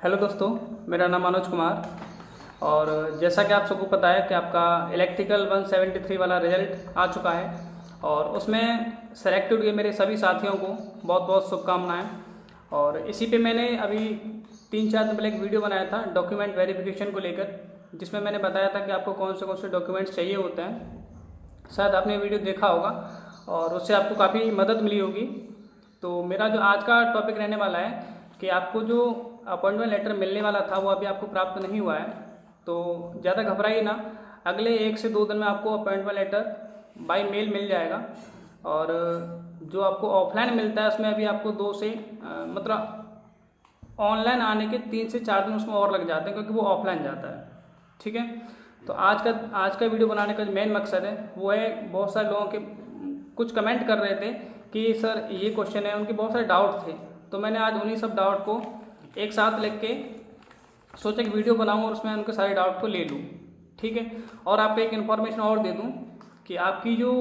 Hello दोस्तों, मेरा नाम मनोज कुमार। और जैसा कि आप सबको पता है कि आपका इलेक्ट्रिकल 173 वाला रिजल्ट आ चुका है और उसमें सेलेक्ट हुए मेरे सभी साथियों को बहुत बहुत शुभकामनाएं। और इसी पे मैंने अभी 3-4 दिन पहले एक वीडियो बनाया था डॉक्यूमेंट वेरिफिकेशन को लेकर, जिसमें मैंने बताया था कि आपको कौन से डॉक्यूमेंट्स चाहिए होते हैं। शायद आपने वीडियो देखा होगा और उससे आपको काफ़ी मदद मिली होगी। तो मेरा जो आज का टॉपिक रहने वाला है कि आपको जो अपॉइंटमेंट लेटर मिलने वाला था वो अभी आपको प्राप्त नहीं हुआ है, तो ज़्यादा घबराइए ना। अगले 1 से 2 दिन में आपको अपॉइंटमेंट लेटर बाय मेल मिल जाएगा। और जो आपको ऑफलाइन मिलता है उसमें अभी आपको 2 से मतलब ऑनलाइन आने के 3 से 4 दिन उसमें और लग जाते हैं, क्योंकि वो ऑफलाइन जाता है। ठीक है, तो आज का वीडियो बनाने का जो मेन मकसद है वो है, बहुत सारे लोगों के कुछ कमेंट कर रहे थे कि सर ये क्वेश्चन है, उनके बहुत सारे डाउट थे। तो मैंने आज उन्हीं सब डाउट को एक साथ लिख के सोचा कि वीडियो बनाऊं और उसमें उनके सारे डाउट को ले लूं। ठीक है, और आपको एक इन्फॉर्मेशन और दे दूं कि आपकी जो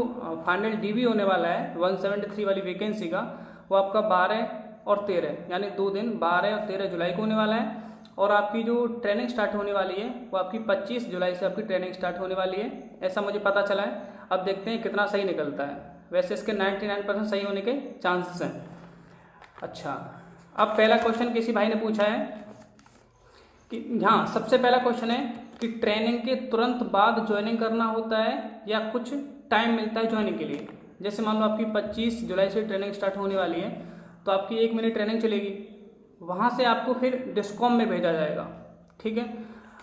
फाइनल डीबी होने वाला है 173 वाली वैकेंसी का, वो आपका 12 और 13 यानी 2 दिन 12 और 13 जुलाई को होने वाला है। और आपकी जो ट्रेनिंग स्टार्ट होने वाली है वो आपकी 25 जुलाई से आपकी ट्रेनिंग स्टार्ट होने वाली है, ऐसा मुझे पता चला है। अब देखते हैं कितना सही निकलता है। वैसे इसके 99% सही होने के चांसेस हैं। अच्छा, अब पहला क्वेश्चन किसी भाई ने पूछा है कि हाँ, सबसे पहला क्वेश्चन है कि ट्रेनिंग के तुरंत बाद ज्वाइनिंग करना होता है या कुछ टाइम मिलता है ज्वाइनिंग के लिए। जैसे मान लो आपकी 25 जुलाई से ट्रेनिंग स्टार्ट होने वाली है, तो आपकी 1 महीने ट्रेनिंग चलेगी, वहाँ से आपको फिर डिस्कॉम में भेजा जाएगा। ठीक है,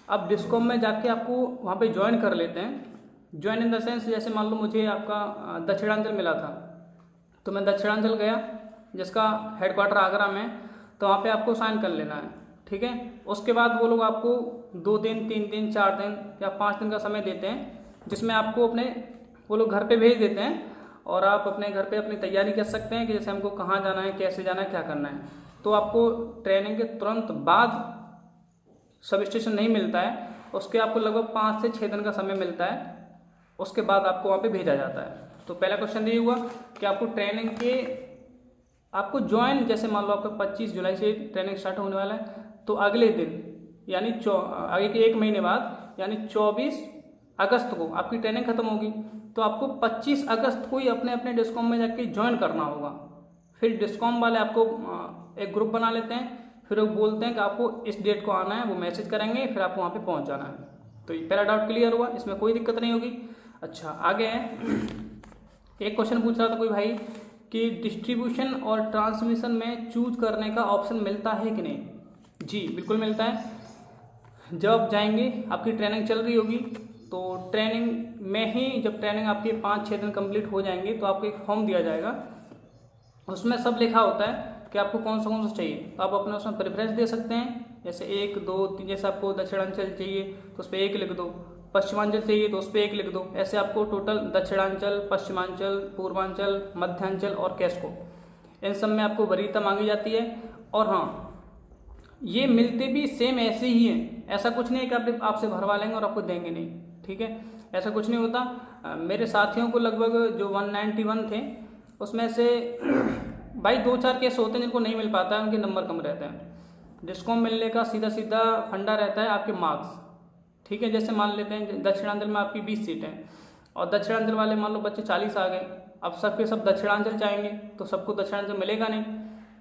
अब डिस्कॉम में जाके आपको वहाँ पे ज्वाइन कर लेते हैं। ज्वाइन इन द सेंस, जैसे मान लो मुझे आपका दक्षिणांचल मिला था, तो मैं दक्षिणांचल गया जिसका हेडक्वार्टर आगरा में, तो वहाँ पे आपको साइन कर लेना है। ठीक है, उसके बाद वो लोग आपको 2 दिन 3 दिन 4 दिन या 5 दिन का समय देते हैं, जिसमें आपको वो लोग घर पे भेज देते हैं और आप अपने घर पे अपनी तैयारी कर सकते हैं कि जैसे हमको कहाँ जाना है, कैसे जाना है, क्या करना है। तो आपको ट्रेनिंग के तुरंत बाद सब स्टेशन नहीं मिलता है, उसके आपको लगभग 5 से 6 दिन का समय मिलता है, उसके बाद आपको वहाँ पे भेजा जाता है। तो पहला क्वेश्चन ये हुआ कि आपको ट्रेनिंग के आपको ज्वाइन, जैसे मान लो आपका 25 जुलाई से ट्रेनिंग स्टार्ट होने वाला है, तो अगले दिन यानी आगे के 1 महीने बाद यानी 24 अगस्त को आपकी ट्रेनिंग खत्म होगी। तो आपको 25 अगस्त को ही अपने अपने डिस्कॉम में जाके ज्वाइन करना होगा। फिर डिस्कॉम वाले आपको एक ग्रुप बना लेते हैं, फिर वो बोलते हैं कि आपको इस डेट को आना है, वो मैसेज करेंगे, फिर आपको वहाँ पे पहुँच जाना है। तो ये पहला डाउट क्लियर हुआ, इसमें कोई दिक्कत नहीं होगी। अच्छा, आगे है, एक क्वेश्चन पूछ रहा था कोई भाई कि डिस्ट्रीब्यूशन और ट्रांसमिशन में चूज करने का ऑप्शन मिलता है कि नहीं। जी बिल्कुल मिलता है। जब आप जाएंगे, आपकी ट्रेनिंग चल रही होगी, तो ट्रेनिंग में ही जब ट्रेनिंग आपके 5-6 दिन कंप्लीट हो जाएंगे तो आपको एक फॉर्म दिया जाएगा, उसमें सब लिखा होता है कि आपको कौन सा चाहिए। तो आप अपने उसमें प्रेफरेंस दे सकते हैं, जैसे 1 2 3, जैसे आपको दक्षिणांचल चाहिए तो उस पर 1 लिख दो, पश्चिमांचल चाहिए तो उस पर 1 लिख दो। ऐसे आपको टोटल दक्षिणांचल, पश्चिमांचल, पूर्वांचल, मध्यांचल और कैस्को, इन सब में आपको वरीयता मांगी जाती है। और हाँ, ये मिलते भी सेम ऐसे ही हैं, ऐसा कुछ नहीं है कि आपसे भरवा लेंगे और आपको देंगे नहीं। ठीक है, ऐसा कुछ नहीं होता। मेरे साथियों को लगभग जो 191 थे, उसमें से भाई 2-4 केस होते हैं जिनको नहीं मिल पाता है, उनके नंबर कम रहते हैं। डिस्कॉम मिलने का सीधा सीधा फंडा रहता है आपके मार्क्स। ठीक है, जैसे मान लेते हैं दक्षिणांचल में आपकी 20 सीटें और दक्षिणांचल वाले मान लो बच्चे 40 आ गए, अब सबके सब दक्षिणांचल चाहेंगे तो सबको दक्षिणांचल मिलेगा नहीं।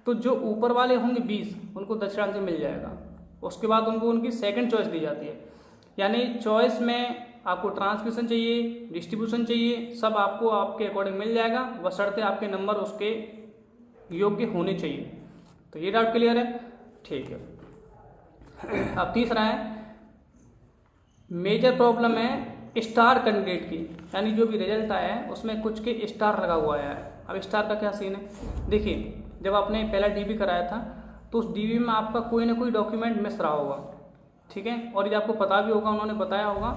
तो जो ऊपर वाले होंगे 20, उनको दक्षिणांचल मिल जाएगा। उसके बाद उनको उनकी सेकंड चॉइस दी जाती है, यानी चॉइस में आपको ट्रांसमिशन चाहिए, डिस्ट्रीब्यूशन चाहिए, सब आपको आपके अकॉर्डिंग मिल जाएगा, बशर्ते आपके नंबर उसके योग्य होने चाहिए। तो ये डाउट क्लियर है। ठीक है, अब तीसरा है, मेजर प्रॉब्लम है स्टार कैंडिडेट की, यानी जो भी रिजल्ट आया है उसमें कुछ के स्टार लगा हुआ है। अब स्टार का क्या सीन है, देखिए जब आपने पहला डीबी कराया था तो उस डीबी में आपका कोई ना कोई डॉक्यूमेंट मिस रहा होगा। ठीक है, और ये आपको पता भी होगा, उन्होंने बताया होगा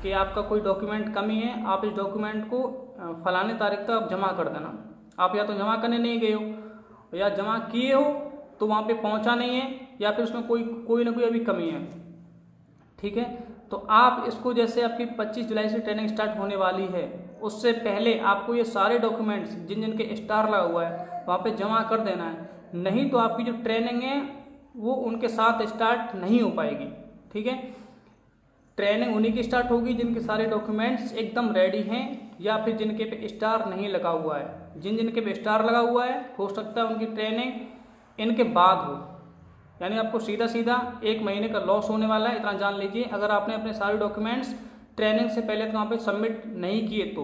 कि आपका कोई डॉक्यूमेंट कमी है, आप इस डॉक्यूमेंट को फलाने तारीख तक आप जमा कर देना। आप या तो जमा करने नहीं गए हो, या जमा किए हो तो वहाँ पे पहुँचा नहीं है, या फिर उसमें कोई ना कोई अभी कमी है। ठीक है, तो आप इसको, जैसे आपकी 25 जुलाई से ट्रेनिंग स्टार्ट होने वाली है, उससे पहले आपको ये सारे डॉक्यूमेंट्स जिन जिन के स्टार लगा हुआ है वहाँ पे जमा कर देना है। नहीं तो आपकी जो ट्रेनिंग है वो उनके साथ स्टार्ट नहीं हो पाएगी। ठीक है, ट्रेनिंग उन्हीं की स्टार्ट होगी जिनके सारे डॉक्यूमेंट्स एकदम रेडी हैं या फिर जिनके पे स्टार नहीं लगा हुआ है। जिनके पे स्टार लगा हुआ है हो सकता है उनकी ट्रेनिंग इनके बाद हो, यानी आपको सीधा सीधा 1 महीने का लॉस होने वाला है, इतना जान लीजिए। अगर आपने अपने सारे डॉक्यूमेंट्स ट्रेनिंग से पहले वहाँ पे सबमिट नहीं किए तो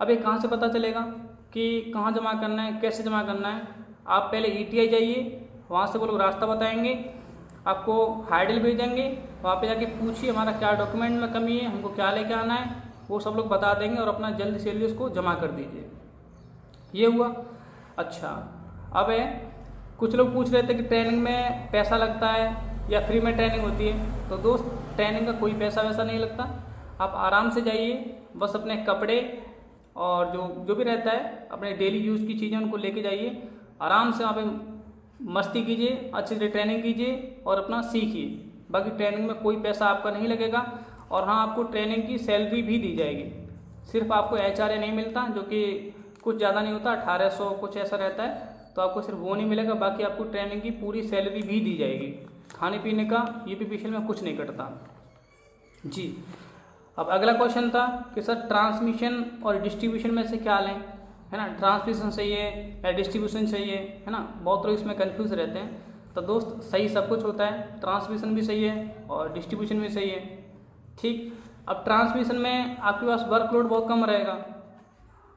अब ये कहाँ से पता चलेगा कि कहाँ जमा करना है, कैसे जमा करना है। आप पहले ETI जाइए, वहाँ से वो लोग रास्ता बताएंगे, आपको हाइडल भेजेंगे, वहाँ पे जाके पूछिए हमारा क्या डॉक्यूमेंट में कमी है, हमको क्या लेके आना है, वो सब लोग बता देंगे और अपना जल्दी से जल्दी उसको जमा कर दीजिए। ये हुआ। अच्छा, अब है कुछ लोग पूछ रहे थे कि ट्रेनिंग में पैसा लगता है या फ्री में ट्रेनिंग होती है। तो दोस्त, ट्रेनिंग का कोई पैसा वैसा नहीं लगता। आप आराम से जाइए, बस अपने कपड़े और जो भी रहता है अपने डेली यूज़ की चीज़ें उनको लेके जाइए, आराम से वहाँ पे मस्ती कीजिए, अच्छी तरह ट्रेनिंग कीजिए और अपना सीखिए। बाकी ट्रेनिंग में कोई पैसा आपका नहीं लगेगा। और हाँ, आपको ट्रेनिंग की सैलरी भी दी जाएगी। सिर्फ आपको HRA नहीं मिलता, जो कि कुछ ज़्यादा नहीं होता, 1800 कुछ ऐसा रहता है, तो आपको सिर्फ वो नहीं मिलेगा, बाकी आपको ट्रेनिंग की पूरी सैलरी भी दी जाएगी। खाने पीने का UPPCL में कुछ नहीं कटता जी। अब अगला क्वेश्चन था कि सर ट्रांसमिशन और डिस्ट्रीब्यूशन में से क्या लें, है ना, ट्रांसमिशन सही है या डिस्ट्रीब्यूशन सही है ना। बहुत लोग इसमें कंफ्यूज रहते हैं। तो दोस्त, सही सब कुछ होता है, ट्रांसमिशन भी सही है और डिस्ट्रीब्यूशन भी सही है। ठीक, अब ट्रांसमिशन में आपके पास वर्कलोड बहुत कम रहेगा,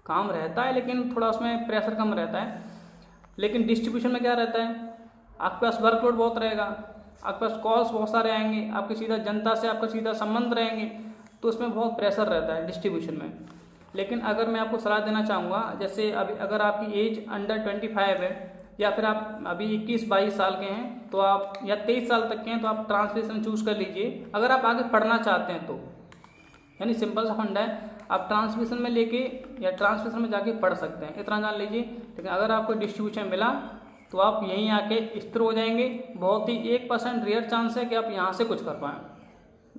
काम रहता है लेकिन थोड़ा उसमें प्रेशर कम रहता है। लेकिन डिस्ट्रीब्यूशन में क्या रहता है, आपके पास वर्कलोड बहुत रहेगा, आपके पास कॉल्स बहुत सारे आएंगे, आपके सीधा जनता से आपका सीधा संबंध रहेंगे, तो उसमें बहुत प्रेशर रहता है डिस्ट्रीब्यूशन में। लेकिन अगर मैं आपको सलाह देना चाहूँगा, जैसे अभी अगर आपकी एज अंडर 25 है या फिर आप अभी 21-22 साल के हैं तो आप, या 23 साल तक के हैं तो आप ट्रांसलेशन चूज़ कर लीजिए। अगर आप आगे पढ़ना चाहते हैं तो, यानी सिंपल सा फंडा है, आप ट्रांसमिशन में लेके या ट्रांसमिशन में जाके पढ़ सकते हैं, इतना जान लीजिए। लेकिन अगर आपको डिस्ट्रीब्यूशन मिला तो आप यहीं आके स्थिर हो जाएंगे। बहुत ही 1% रेयर चांस है कि आप यहाँ से कुछ कर पाएँ।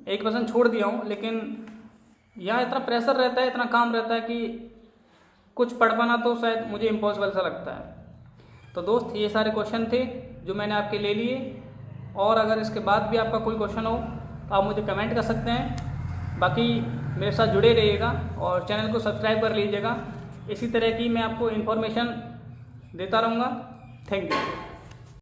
1% छोड़ दिया हूँ, लेकिन यहाँ इतना प्रेशर रहता है, इतना काम रहता है कि कुछ पढ़ पाना तो शायद मुझे इम्पॉसिबल सा लगता है। तो दोस्त, ये सारे क्वेश्चन थे जो मैंने आपके ले लिए, और अगर इसके बाद भी आपका कोई क्वेश्चन हो तो आप मुझे कमेंट कर सकते हैं। बाकी मेरे साथ जुड़े रहिएगा और चैनल को सब्सक्राइब कर लीजिएगा। इसी तरह की मैं आपको इन्फॉर्मेशन देता रहूँगा। Thank you.